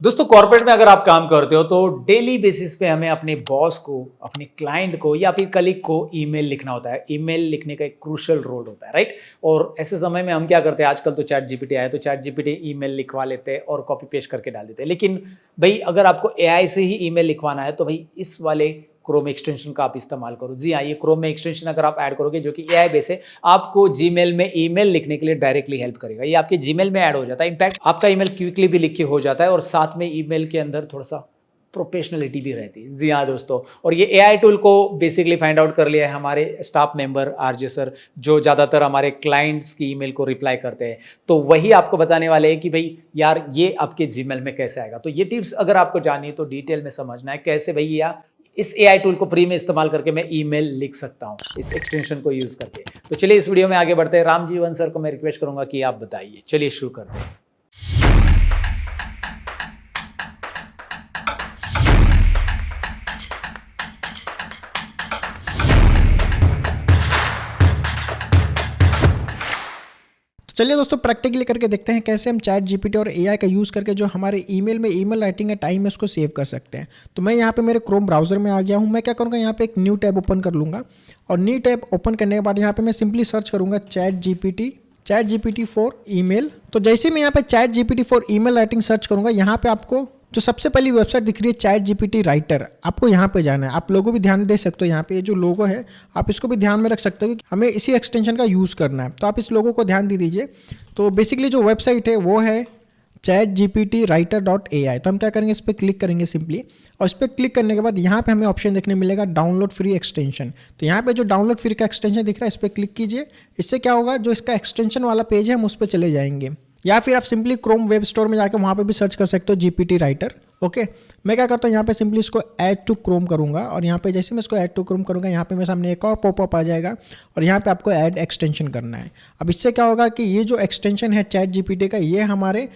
दोस्तों कॉर्पोरेट में अगर आप काम करते हो तो डेली बेसिस पे हमें अपने बॉस को, अपने क्लाइंट को या फिर कलीग को ईमेल लिखना होता है। ईमेल लिखने का एक क्रूशियल रोल होता है, राइट? और ऐसे समय में हम क्या करते हैं, आजकल तो चैट जीपीटी आया तो चैट जीपीटी ईमेल लिखवा लेते हैं और कॉपी पेस्ट करके डाल देते हैं। लेकिन भाई अगर आपको एआई से ही ईमेल लिखवाना है तो भाई इस वाले क्रोम एक्सटेंशन का आप इस्तेमाल करो। जी हाँ, ये क्रोम में एक्सटेंशन अगर आप ऐड करोगे जो कि एआई बेस है, आपको जीमेल में ईमेल लिखने के लिए डायरेक्टली हेल्प करेगा। ये आपके जीमेल में ऐड हो जाता है। इनफैक्ट आपका ईमेल क्विकली भी लिख के हो जाता है और साथ में ईमेल के अंदर थोड़ा सा प्रोफेशनलिटी भी रहती है। जी हाँ दोस्तों, और ये एआई टूल को बेसिकली फाइंड आउट कर लिया है हमारे स्टाफ मेंबर आरजे सर, जो ज़्यादातर हमारे क्लाइंट्स की ईमेल को रिप्लाई करते हैं। तो वही आपको बताने वाले हैं कि भाई यार ये आपके जीमेल में कैसे आएगा। तो ये टिप्स अगर आपको जाननी है तो डिटेल में समझना है कैसे भैया इस एआई टूल को फ्री में इस्तेमाल करके मैं ईमेल लिख सकता हूं इस एक्सटेंशन को यूज करके। तो चलिए इस वीडियो में आगे बढ़ते हैं। रामजीवन सर को मैं रिक्वेस्ट करूंगा कि आप बताइए। चलिए शुरू करते हैं। चलिए दोस्तों प्रैक्टिकली करके देखते हैं कैसे हम चैट जीपीटी और एआई का यूज़ करके जो हमारे ईमेल में ईमेल राइटिंग का टाइम है उसको सेव कर सकते हैं। तो मैं यहाँ पे मेरे क्रोम ब्राउज़र में आ गया हूँ। मैं क्या करूँगा, यहाँ पे एक न्यू टैब ओपन कर लूँगा और न्यू टैब ओपन करने के बाद यहाँ पे मैं सिंपली सर्च करूँगा चैट जीपीटी फॉर ईमेल। तो जैसे मैं यहाँ पे chat GPT for email writing search करूँगा, यहाँ पे आपको जो सबसे पहली वेबसाइट दिख रही है चैट जीपीटी राइटर, आपको यहाँ पे जाना है। आप लोगों भी ध्यान दे सकते हो, यहाँ पे ये जो लोगो है आप इसको भी ध्यान में रख सकते हो कि हमें इसी एक्सटेंशन का यूज़ करना है। तो आप इस लोगो को ध्यान दे दीजिए। तो बेसिकली जो वेबसाइट है वो है chatgptwriter.ai। तो हम क्या करेंगे, इस पर क्लिक करेंगे सिंपली, और इस पर क्लिक करने के बाद यहाँ पे हमें ऑप्शन देखने मिलेगा डाउनलोड फ्री एक्सटेंशन। तो यहाँ पे जो डाउनलोड फ्री का एक्सटेंशन दिख रहा है इस पर क्लिक कीजिए। इससे क्या होगा, जो इसका एक्सटेंशन वाला पेज है हम उस पर चले जाएंगे, या फिर आप सिंपली क्रोम वेब स्टोर में जाकर वहाँ पे भी सर्च कर सकते हो जीपीटी राइटर। ओके, मैं क्या करता हूँ, यहाँ पे सिंपली इसको ऐड टू क्रोम करूँगा और यहाँ पे जैसे मैं इसको ऐड टू क्रोम करूँगा, यहाँ पे मेरे सामने एक और पॉपअप आ जाएगा और यहाँ पे आपको ऐड एक्सटेंशन करना है। अब इससे क्या होगा कि ये जो एक्सटेंशन है चैट जीपीटी का, ये हमारे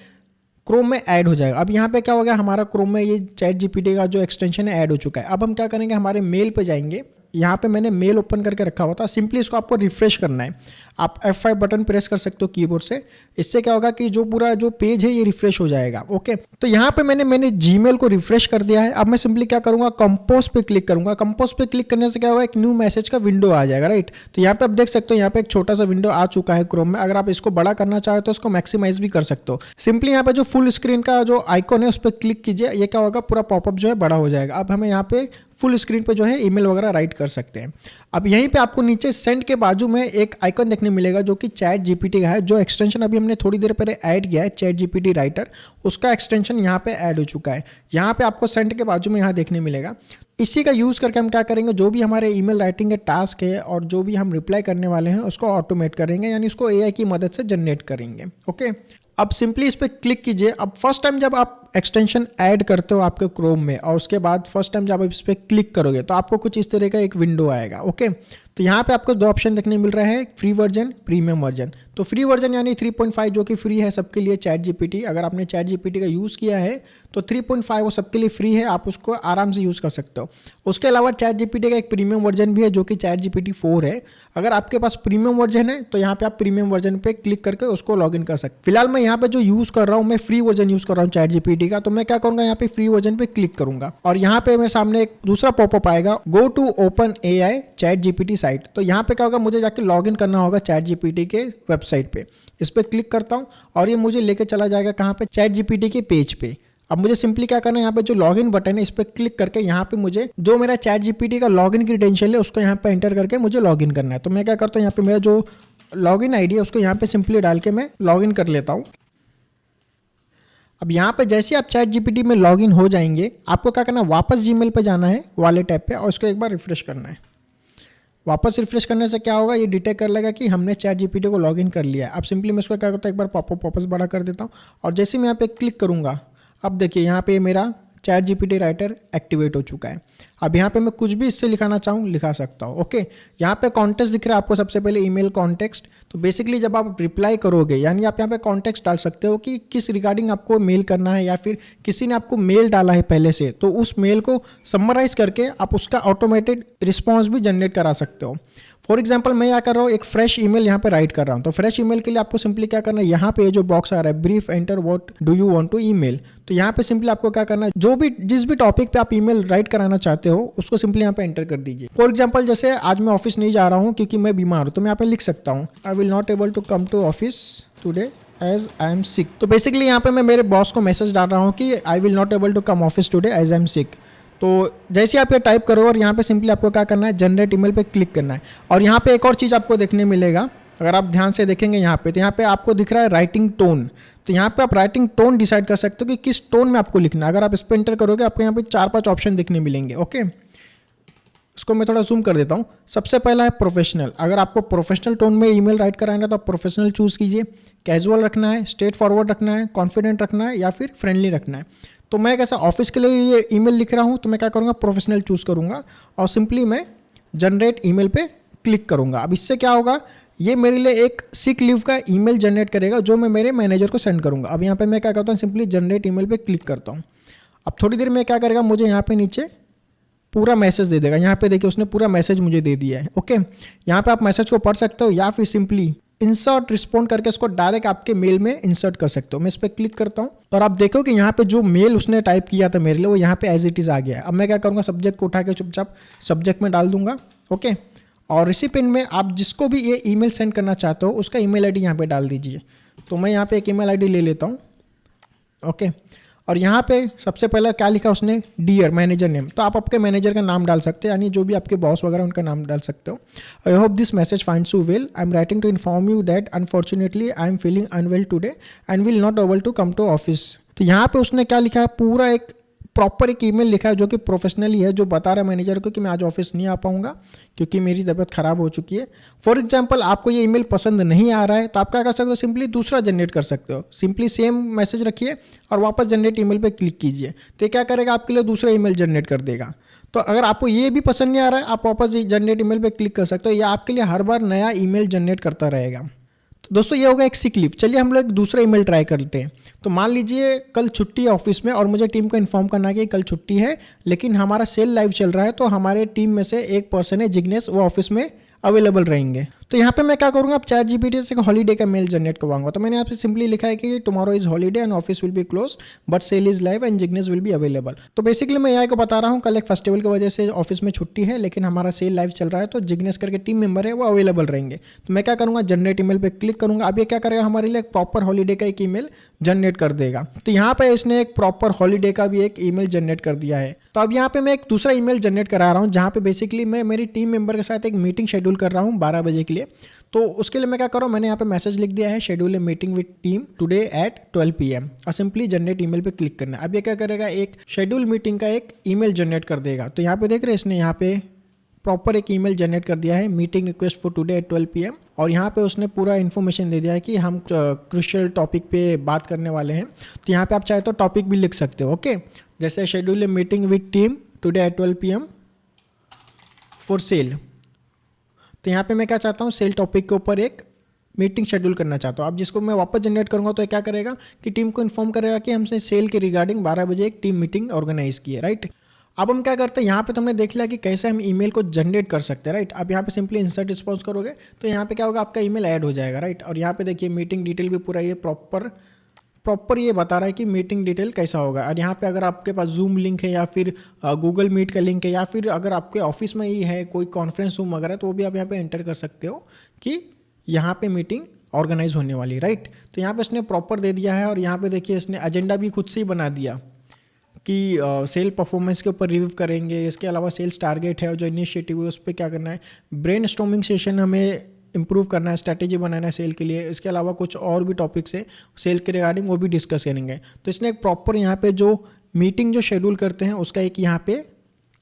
क्रोम में ऐड हो जाएगा। अब यहाँ पे क्या हो गया, हमारा क्रोम में ये चैट जीपीटी का जो एक्सटेंशन है ऐड हो चुका है। अब हम क्या करेंगे, हमारे मेल पे जाएंगे। यहाँ पे मैंने मेल ओपन करके रखा हुआ था, सिंपली इसको आपको रिफ्रेश करना है। आप F5 बटन प्रेस कर सकते हो कीबोर्ड से। इससे क्या होगा कि जो पूरा जो पेज है ये रिफ्रेश हो जाएगा। ओके, तो यहाँ पे मैंने जीमेल को रिफ्रेश कर दिया है। अब मैं सिंपली क्या करूँगा, कंपोज पे क्लिक करूँगा। कंपोज पे क्लिक करने से क्या होगा, एक न्यू मैसेज का विंडो आ जाएगा, राइट? तो यहाँ पे आप देख सकते हो, यहाँ पे एक छोटा सा विंडो आ चुका है क्रोम में। अगर आप इसको बड़ा करना चाहे तो इसको मैक्सिमाइज भी कर सकते हो। सिंपली यहाँ पे जो फुल स्क्रीन का जो आइकॉन है उस पर क्लिक कीजिए। ये क्या होगा, पूरा पॉपअप जो है बड़ा हो जाएगा। अब हमें यहाँ पे फुल स्क्रीन पे जो है ईमेल वगैरह राइट कर सकते हैं। अब यहीं पे आपको नीचे सेंड के बाजू में एक आइकन देखने मिलेगा जो कि चैट जीपीटी का है। जो एक्सटेंशन अभी हमने थोड़ी देर पहले ऐड किया है चैट जीपीटी राइटर, उसका एक्सटेंशन यहाँ पे ऐड हो चुका है। यहाँ पे आपको सेंड के बाजू में यहाँ देखने मिलेगा। इसी का यूज़ करके हम क्या करेंगे, जो भी हमारे ईमेल राइटिंग के टास्क है और जो भी हम रिप्लाई करने वाले हैं उसको ऑटोमेट करेंगे, यानी उसको एआई की मदद से जनरेट करेंगे। ओके, अब सिंपली इस पर क्लिक कीजिए। अब फर्स्ट टाइम जब आप एक्सटेंशन ऐड करते हो आपके क्रोम में और उसके बाद फर्स्ट टाइम जब आप इस पर क्लिक करोगे तो आपको कुछ इस तरह का एक विंडो आएगा। ओके, तो यहाँ पे आपको दो ऑप्शन देखने मिल रहा है, फ्री वर्जन, प्रीमियम वर्जन। तो फ्री वर्जन यानी 3.5 जो कि फ्री है सबके लिए चैट जीपीटी। अगर आपने चैट जीपीटी का यूज़ किया है तो 3.5 वो सबके लिए फ्री है, आप उसको आराम से यूज़ कर सकते हो। उसके अलावा चैट जीपीटी का एक प्रीमियम वर्जन भी है जो कि चैट जीपीटी 4 है। अगर आपके पास प्रीमियम वर्जन है तो यहाँ पे आप प्रीमियम वर्जन पे क्लिक करके उसको लॉगिन कर सकते। फिलहाल मैं यहाँ पे जो यूज़ कर रहा हूँ, मैं फ्री वर्जन यूज़ कर रहा हूँ चैट जीपीटी का। तो मैं क्या करूँगा, यहाँ पे फ्री वर्जन पे क्लिक करूँगा और यहाँ पे मेरे सामने एक दूसरा पॉपअप आएगा, go to OpenAI ChatGPT site. तो यहाँ पे क्या होगा, मुझे जाके लॉगिन करना होगा चैट जीपीटी के वेबसाइट पे। इस पर क्लिक करता हूँ और ये मुझे लेके चला जाएगा कहाँ पे, चैट जीपीटी के पेज पे। अब मुझे सिंपली क्या करना है, यहाँ पे जो लॉगिन बटन है इस पर क्लिक करके यहाँ पे मुझे जो मेरा चैट जीपीटी का लॉगिन क्रेडेंशियल है उसको यहाँ पे एंटर करके मुझे लॉगिन करना है। तो मैं क्या करता हूँ, यहाँ पे मेरा जो लॉगिन आईडी है उसको यहाँ पे सिंपली डाल के मैं लॉगिन कर लेता हूँ। अब यहाँ पे जैसे आप चैट जीपीटी में लॉगिन हो जाएंगे, आपको क्या करना है, वापस जीमेल पे जाना है वाले टैब पे और उसको एक बार रिफ्रेश करना है। वापस रिफ्रेश करने से क्या होगा, ये डिटेक्ट कर लेगा कि हमने चैट जीपीटी को लॉगिन कर लिया है। अब सिंपली मैं इसको क्या करता हूँ, एक बार पॉपअप वापस बड़ा कर देता हूँ और जैसे मैं यहाँ पे क्लिक करूँगा, अब देखिए यहाँ पे मेरा चैट जीपीटी राइटर एक्टिवेट हो चुका है। अब यहाँ पे मैं कुछ भी इससे लिखाना चाहूँ लिखा सकता हूँ। ओके, यहाँ पे कॉन्टेक्स्ट दिख रहा है आपको सबसे पहले, ईमेल कॉन्टेक्स्ट। तो बेसिकली जब आप रिप्लाई करोगे, यानी आप यहाँ पे कॉन्टेक्स्ट डाल सकते हो कि किस रिगार्डिंग आपको मेल करना है, या फिर किसी ने आपको मेल डाला है पहले से तो उस मेल को समराइज करके आप उसका ऑटोमेटेड रिस्पॉन्स भी जनरेट करा सकते हो। फॉर एग्जाम्पल मैं क्या कर रहा हूँ, एक फ्रेश ईमेल यहाँ पे राइट कर रहा हूँ। तो फ्रेश ईमेल के लिए आपको सिंपली क्या करना है, यहाँ पे जो बॉक्स आ रहा है brief enter what do you want to email, तो यहाँ पे सिंपली आपको क्या करना है, जो भी जिस भी टॉपिक पे आप ईमेल राइट कराना चाहते हो उसको सिंपली यहाँ पे एंटर कर दीजिए। फॉर एग्जाम्पल जैसे आज मैं ऑफिस नहीं जा रहा हूँ क्योंकि मैं बीमार हूँ, तो मैं यहाँ पे लिख सकता हूँ I will not able to come to office today as I am sick. तो बेसिकली यहाँ पे मैं मेरे बॉस को मैसेज डाल रहा हूँ कि I will not able to come office today as I am sick. तो जैसे आप ये टाइप करो और यहाँ पे सिंपली आपको क्या करना है, जनरेट ईमेल पे क्लिक करना है। और यहाँ पे एक और चीज़ आपको देखने मिलेगा, अगर आप ध्यान से देखेंगे यहाँ पे, तो यहाँ पे आपको दिख रहा है राइटिंग टोन। तो यहाँ पे आप राइटिंग टोन डिसाइड कर सकते हो कि किस टोन में आपको लिखना है। अगर आप इस पर एंटर करोगे आपको यहाँ पे 4-5 ऑप्शन दिखने मिलेंगे। ओके, इसको मैं थोड़ा जूम कर देता हूँ। सबसे पहला है प्रोफेशनल। अगर आपको प्रोफेशनल टोन में ईमेल राइट कराना है तो आप प्रोफेशनल चूज़ कीजिए। कैजुअल रखना है, स्ट्रेट फॉरवर्ड रखना है, कॉन्फिडेंट रखना है या फिर फ्रेंडली रखना है। तो मैं कैसा ऑफिस के लिए ये ईमेल लिख रहा हूँ तो मैं क्या करूँगा, प्रोफेशनल चूज़ करूँगा और सिंपली मैं जनरेट ईमेल पे क्लिक करूँगा। अब इससे क्या होगा, ये मेरे लिए एक सिक लीव का ईमेल जनरेट करेगा जो मैं मेरे मैनेजर को सेंड करूँगा। अब यहाँ पे मैं क्या करता हूँ, सिंपली जनरेट ईमेल पे क्लिक करता हूँ। अब थोड़ी देर में क्या करेगा, मुझे यहाँ पे नीचे पूरा मैसेज दे देगा। यहाँ पे देखिए उसने पूरा मैसेज मुझे दे दिया है। ओके, यहाँ पे आप मैसेज को पढ़ सकते हो या फिर सिंपली इंसर्ट रिस्पॉन्ड करके इसको डायरेक्ट आपके मेल में इंसर्ट कर सकते हो। मैं इस पर क्लिक करता हूँ और आप देखो कि यहाँ पे जो मेल उसने टाइप किया था मेरे लिए वो यहाँ पे एज इट इज़ आ गया है। अब मैं क्या करूँगा, सब्जेक्ट को उठा के चुपचाप सब्जेक्ट में डाल दूंगा। ओके, और रिसिपिएंट में आप जिसको भी ये ईमेल सेंड करना चाहते हो उसका ईमेल आईडी यहाँ पे डाल दीजिए। तो मैं यहाँ पे एक ईमेल आईडी ले लेता हूँ। ओके, और यहाँ पे सबसे पहले क्या लिखा उसने, डियर मैनेजर नेम। तो आप आपके मैनेजर का नाम डाल सकते हैं, यानी जो भी आपके बॉस वगैरह उनका नाम डाल सकते हो। I hope this message finds you well, I am writing to inform you that unfortunately I am feeling unwell today and will not able to come to office. तो यहाँ पे उसने क्या लिखा है, पूरा एक प्रॉपर एक ईमेल लिखा है जो कि प्रोफेशनली है, जो बता रहा है मैनेजर को कि मैं आज ऑफिस नहीं आ पाऊंगा क्योंकि मेरी तबीयत खराब हो चुकी है। फॉर एग्जांपल आपको ये ईमेल पसंद नहीं आ रहा है तो आप क्या कर सकते हो, सिंपली दूसरा जनरेट कर सकते हो। सिंपली सेम मैसेज रखिए और वापस जनरेट ईमेल पे क्लिक कीजिए, तो क्या करेगा, आपके लिए दूसरा ईमेल जनरेट कर देगा। तो अगर आपको ये भी पसंद नहीं आ रहा है आप वापस जनरेट ईमेल पे क्लिक कर सकते हो, या आपके लिए हर बार नया ईमेल जनरेट करता रहेगा। तो दोस्तों ये होगा एक सिक लीव। चलिए हम लोग दूसरा ईमेल ट्राई करते हैं। तो मान लीजिए कल छुट्टी है ऑफिस में और मुझे टीम को इन्फॉर्म करना है कि कल छुट्टी है, लेकिन हमारा सेल लाइव चल रहा है, तो हमारे टीम में से एक पर्सन है जिग्नेश, वो ऑफिस में अवेलेबल रहेंगे। तो यहाँ पे मैं क्या करूँगा, अब चैट जीपीटी से हॉलीडे का मेल जनरेट करवाऊंगा। तो मैंने यहाँ पे सिंपली लिखा है कि tomorrow is holiday and office will be close but sale is live and Jignesh will be available. तो बेसिकली मैं यहाँ को बता रहा हूँ कल एक फेस्टिवल की वजह से ऑफिस में छुट्टी है, लेकिन हमारा सेल लाइव चल रहा है, तो जिग्नेश करके टीम मेंबर है वो अवेलेबल रहेंगे। तो मैं क्या करूँगा, जनरेट ईमेल पे क्लिक करूँगा। अब ये क्या करेगा, हमारे लिए एक प्रॉपर हॉलीडे का एक ईमेल जनरेट कर देगा। तो यहाँ पे इसने एक प्रॉपर हॉलीडे का भी एक ईमेल जनरेट कर दिया है। तो अब यहाँ पे मैं एक दूसरा ईमेल जनरेट करा रहा हूँ जहाँ पे बेसिकली मैं मेरी टीम मेंबर के साथ एक मीटिंग शेड्यूल कर रहा हूँ 12 बजे के लिए। तो उसके लिए मैं क्या कर रहा हूँ, मैंने यहाँ पे मैसेज लिख दिया है, schedule a meeting with team today at 12 PM और सिंपली जनरेट ईमेल पे क्लिक करना है। अब ये क्या करेगा, एक शेड्यूल मीटिंग का एक ईमेल जनरेट कर देगा। तो यहाँ पे देख रहे हैं इसने यहाँ पे प्रॉपर एक ईमेल जनरेट कर दिया है, meeting request for today at 12 PM, और यहाँ पे उसने पूरा इन्फॉर्मेशन दे दिया है कि हम क्रूशियल टॉपिक पे बात करने वाले हैं। तो यहाँ पे आप चाहे तो टॉपिक भी लिख सकते हो। ओके, जैसे schedule a meeting with team today at 12 PM for sale. तो यहाँ पे मैं क्या चाहता हूँ, सेल टॉपिक के ऊपर एक मीटिंग शेड्यूल करना चाहता हूँ। अब जिसको मैं वापस जनरेट करूँगा तो क्या करेगा कि टीम को इन्फॉर्म करेगा कि हमने सेल के रिगार्डिंग 12 बजे एक टीम मीटिंग ऑर्गेनाइज की है। राइट, अब हम क्या करते हैं, यहाँ पे तो हमने देख लिया कि कैसे हम ईमेल को जनरेट कर सकते हैं। राइट, अब यहाँ पे सिंपली इंसर्ट रिस्पॉन्स करोगे तो यहाँ पे क्या होगा, आपका ईमेल ऐड हो जाएगा। राइट, और यहाँ पे देखिए मीटिंग डिटेल भी पूरा ये प्रॉपर ये बता रहा है कि मीटिंग डिटेल कैसा होगा। और यहाँ पे अगर आपके पास जूम लिंक है या फिर गूगल मीट का लिंक है या फिर अगर आपके ऑफिस में ही है कोई कॉन्फ्रेंस रूम वगैरह, तो वो भी आप यहाँ पे एंटर कर सकते हो कि यहाँ पे मीटिंग ऑर्गेनाइज होने वाली। राइट, तो यहाँ पे इसने प्रॉपर दे दिया है और यहाँ पे देखिए इसने एजेंडा भी खुद से ही बना दिया कि सेल परफॉर्मेंस के ऊपर रिव्यू करेंगे। इसके अलावा सेल्स टारगेट है और जो इनिशिएटिव है उस पर क्या करना है, ब्रेन स्टॉर्मिंग सेशन हमें इंप्रूव करना है, स्ट्रैटेजी बनाना है सेल के लिए। इसके अलावा कुछ और भी टॉपिक्स है सेल के रिगार्डिंग, वो भी डिस्कस करेंगे। तो इसने एक प्रॉपर यहाँ पे जो मीटिंग जो शेड्यूल करते हैं उसका एक यहाँ पे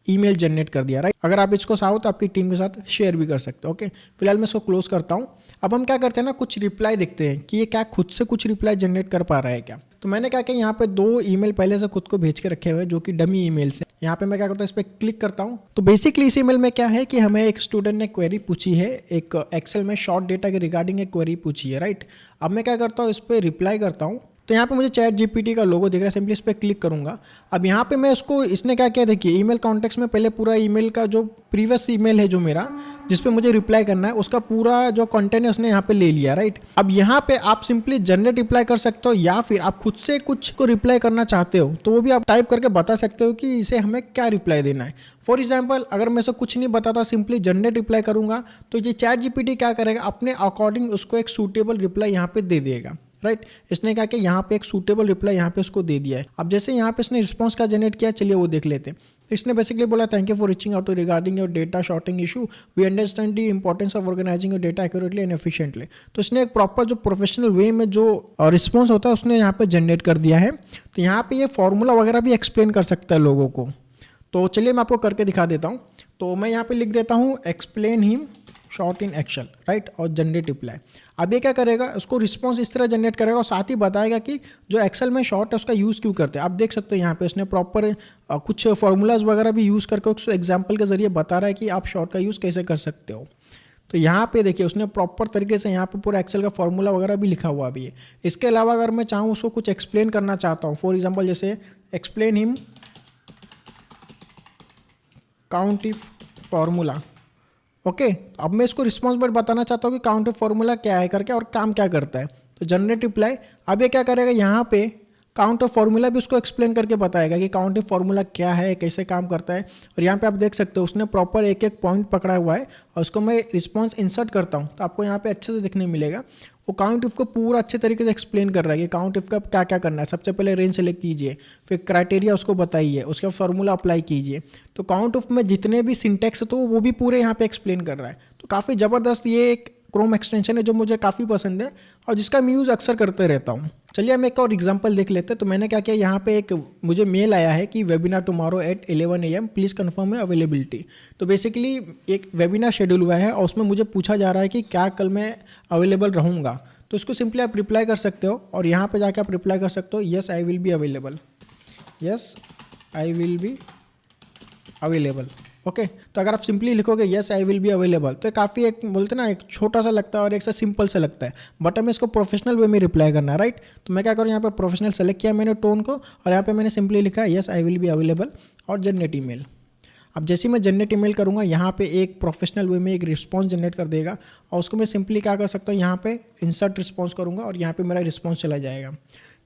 ईमेल जनरेट कर दिया। राइट, अगर आप इसको चाहो तो आपकी टीम के साथ शेयर भी कर सकते हो। ओके, फिलहाल मैं इसको क्लोज करता हूँ। अब हम क्या करते हैं ना, कुछ रिप्लाई देखते हैं कि ये क्या खुद से कुछ रिप्लाई जनरेट कर पा रहा है क्या। तो मैंने क्या किया, यहाँ पे 2 ईमेल पहले से खुद को भेज के रखे हुए हैं जो कि डमी ईमेल्स हैं। यहाँ पे मैं क्या करता हूँ, इस पर क्लिक करता हूँ। तो बेसिकली इस ईमेल में क्या है कि हमें एक स्टूडेंट ने क्वेरी पूछी है, एक एक्सेल में शॉर्ट डेटा के रिगार्डिंग एक क्वेरी पूछी है। राइट, अब मैं क्या करता हूँ, इस पर रिप्लाई करता हूँ तो यहाँ पे मुझे चैट जीपीटी का लोगो दिख रहा है, सिंपली इस पर क्लिक करूँगा। अब यहाँ पे मैं उसको, इसने क्या किया देखिए, ईमेल कॉन्टेक्स्ट में पहले पूरा ईमेल का जो प्रीवियस ईमेल है जो मेरा, जिस पे मुझे रिप्लाई करना है, उसका पूरा जो कंटेंट है उसने यहाँ पे ले लिया, राइट। अब यहाँ पे आप सिंपली जनरेट रिप्लाई कर सकते हो, या फिर आप खुद से कुछ को रिप्लाई करना चाहते हो तो वो भी आप टाइप करके बता सकते हो कि इसे हमें क्या रिप्लाई देना है। फॉर एग्जाम्पल, अगर मैं इसे कुछ नहीं बताता, सिंपली जनरेट रिप्लाई करूँगा, तो ये चैट जीपीटी क्या करेगा, अपने अकॉर्डिंग उसको एक सूटेबल रिप्लाई यहाँ पे दे देगा, राइट। इसने क्या किया, यहाँ पे एक सूटेबल रिप्लाई यहाँ पे उसको दे दिया है। अब जैसे यहाँ पे इसने रिस्पॉन्स का जनरेट किया, चलिए वो देख लेते हैं। इसने बेसिकली बोला, thank you for reaching out regarding your data sorting issue, we understand the importance of organising your data accurately and efficiently. तो इसने एक प्रॉपर जो प्रोफेशनल वे में जो रिस्पॉन्स होता है उसने यहाँ पे जनरेट कर दिया है। तो यहाँ पे ये फॉर्मूला वगैरह भी एक्सप्लेन कर सकता है लोगों को। तो चलिए मैं आपको करके दिखा देता हूँ। तो मैं यहाँ पे लिख देता हूँ explain him sort in Excel, right, और जनरेट रिप्लाई। अब ये क्या करेगा, उसको रिस्पॉन्स इस तरह जनरेट करेगा और साथ ही बताएगा कि जो एक्सेल में शॉर्ट है उसका यूज़ क्यों करते हैं। आप देख सकते हो यहाँ पे इसने प्रॉपर कुछ फॉर्मूलाज वगैरह भी यूज़ करके उसको एग्जाम्पल के जरिए बता रहा है कि आप शॉर्ट का यूज़ कैसे कर सकते हो। तो यहाँ पे देखिए उसने प्रॉपर तरीके से यहाँ पे पूरा एक्सेल का फॉर्मूला वगैरह भी लिखा हुआ भी है। इसके अलावा अगर मैं चाहूँ उसको कुछ एक्सप्लेन करना चाहता हूँ, फॉर एग्जाम्पल जैसे explain him count if formula, okay. अब मैं इसको रिस्पॉन्स पर बताना चाहता हूँ कि काउंट इफ फॉर्मूला क्या है करके और काम क्या करता है। तो जनरेट रिप्लाई, अब ये क्या करेगा, यहाँ पे काउंट ऑफ फॉर्मूला भी उसको एक्सप्लेन करके बताएगा कि काउंट ऑफ फॉर्मूला क्या है, कैसे काम करता है। और यहाँ पे आप देख सकते हो उसने प्रॉपर एक एक पॉइंट पकड़ा हुआ है और उसको मैं रिस्पॉन्स इंसर्ट करता हूँ तो आपको यहाँ पे अच्छे से दिखने मिलेगा। वो काउंट इफ को पूरा अच्छे तरीके से एक्सप्लेन कर रहा है कि काउंट इफ का क्या क्या करना है। सबसे पहले रेंज सेलेक्ट कीजिए, फिर क्राइटेरिया उसको बताइए, उसका फॉर्मूला अप्लाई कीजिए। तो काउंट ऑफ में जितने भी सिंटेक्स तो वो भी पूरे यहाँ पे एक्सप्लेन कर रहा है। तो काफ़ी ज़बरदस्त ये एक क्रोम एक्सटेंशन है जो मुझे काफ़ी पसंद है और जिसका मैं यूज़ अक्सर करते रहता हूँ। चलिए हम एक और एग्जांपल देख लेते हैं। तो मैंने क्या किया, यहाँ पे एक मुझे मेल आया है कि webinar tomorrow at 11 AM, please confirm है अवेलेबिलिटी। तो बेसिकली एक वेबिनार शेड्यूल हुआ है और उसमें मुझे पूछा जा रहा है कि क्या कल मैं अवेलेबल रहूँगा। तो इसको सिंपली आप रिप्लाई कर सकते हो और यहाँ पे जाके आप रिप्लाई कर सकते हो, yes I will be available, yes I will be available, okay. तो अगर आप सिंपली लिखोगे yes I will be available तो काफ़ी एक बोलते ना एक छोटा सा लगता है और एक सा सिंपल सा लगता है, बट हमें इसको प्रोफेशनल वे में रिप्लाई करना है, राइट। तो मैं क्या करूँ, यहाँ पे प्रोफेशनल सेलेक्ट किया मैंने टोन को और यहाँ पे मैंने सिंपली लिखा yes I will be available और जनरेट ईमेल। अब जैसे ही मैं जनरेट ईमेल करूँगा यहाँ पे एक प्रोफेशनल वे में एक रिस्पॉन्स जनरेट कर देगा और उसको मैं सिंपली क्या कर सकता हूँ, यहाँ पे इंसर्ट रिस्पॉन्स करूँगा और यहाँ पे मेरा रिस्पॉन्स चला जाएगा।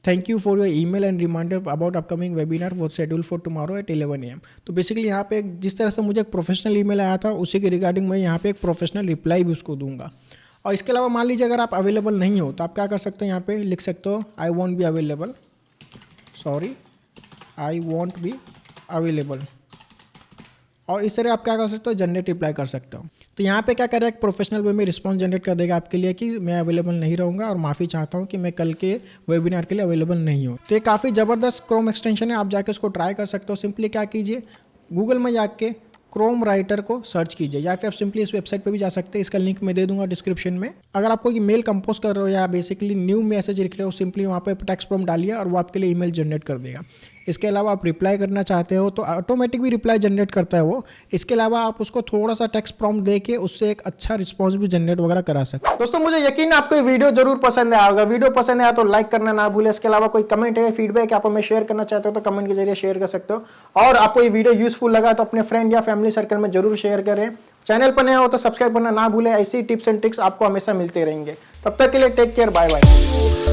Thank you for your email and reminder about upcoming webinar वो schedule for tomorrow at 11 AM। तो बेसिकली यहाँ पे जिस तरह से मुझे एक प्रोफेशनल ईमेल आया था उसी के रिगार्डिंग मैं यहाँ पे एक प्रोफेशनल रिप्लाई भी उसको दूंगा। और इसके अलावा मान लीजिए अगर आप अवेलेबल नहीं हो तो आप क्या कर सकते हो, यहाँ पे लिख सकते हो I want be available, sorry I want be available, और इस तरह आप क्या कर सकते हो, जनरेट रिप्लाई कर सकते हो। तो यहाँ पे क्या करेगा, एक प्रोफेशनल वे में रिस्पॉन्स जनरेट कर देगा आपके लिए कि मैं अवेलेबल नहीं रहूँगा और माफ़ी चाहता हूँ कि मैं कल के वेबिनार के लिए अवेलेबल नहीं हूँ। तो ये काफ़ी ज़बरदस्त क्रोम एक्सटेंशन है, आप जाके उसको ट्राई कर सकते हो। सिंपली क्या कीजिए, गूगल में जाके क्रोम राइटर को सर्च कीजिए या फिर आप सिंपली इस वेबसाइट पे भी जा सकते हैं, इसका लिंक मैं दे दूंगा डिस्क्रिप्शन में। अगर आप कोई मेल कंपोज कर रहे हो या बेसिकली न्यू मैसेज लिख रहे हो, सिंपली वहाँ पे टेक्स्ट प्रॉम्प्ट डालिए और वो आपके लिए ईमेल जनरेट कर देगा। इसके अलावा आप रिप्लाई करना चाहते हो तो ऑटोमेटिक भी रिप्लाई जनरेट करता है वो। इसके अलावा आप उसको थोड़ा सा टेक्स्ट प्रॉम्प्ट दे के उससे एक अच्छा रिस्पॉन्स भी जनरेट वगैरह करा सकते हो। दोस्तों मुझे यकीन है आपको ये वीडियो जरूर पसंद आया होगा। वीडियो पसंद आया तो लाइक करना ना भूले। इसके अलावा कोई कमेंट है, फीडबैक आप हमें शेयर करना चाहते हो तो कमेंट के जरिए शेयर कर सकते हो। और आपको ये वीडियो यूजफुल लगा तो अपने फ्रेंड या फैमिली सर्कल में जरूर शेयर करें। चैनल पर नया हो तो सब्सक्राइब करना ना भूले। ऐसी टिप्स एंड ट्रिक्स आपको हमेशा मिलते रहेंगे। तब तक के लिए टेक केयर, बाय बाय।